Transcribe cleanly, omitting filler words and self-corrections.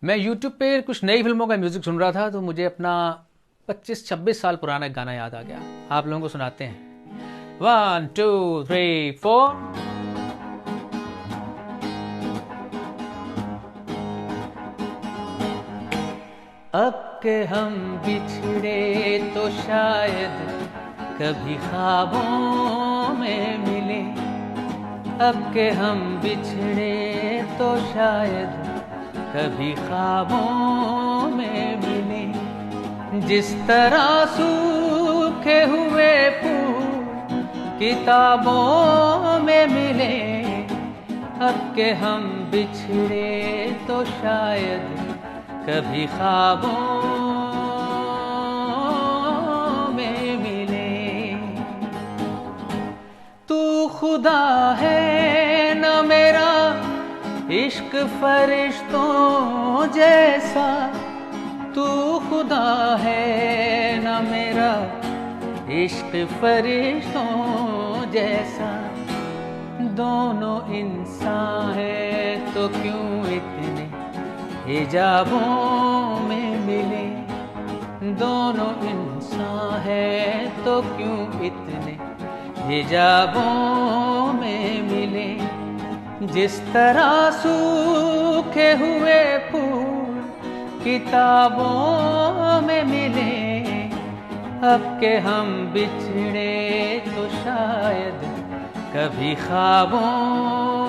मैं यूट्यूब पे कुछ नई फिल्मों का म्यूजिक सुन रहा था तो मुझे अपना 25-26 साल पुराना एक गाना याद आ गया। आप लोगों को सुनाते हैं। 1 2 3 4। अब के हम बिछड़े तो शायद कभी ख्वाबों में मिले। अब के हम बिछड़े तो शायद कभी ख्वाबों में मिले। जिस तरह सूखे हुए फूल किताबों में मिले। अब के हम बिछड़े तो शायद कभी ख्वाबों में मिले। तू खुदा है न मेरा इश्क फरिश्तों जैसा। तू खुदा है न मेरा इश्क फरिश्तों जैसा। दोनों इंसान है तो क्यों इतने हिजाबों में मिले। दोनों इंसान है तो क्यों इतने हिजाबों में मिले। जिस तरह सूखे हुए फूल किताबों में मिले। अब के हम बिछड़े तो शायद कभी ख्वाबों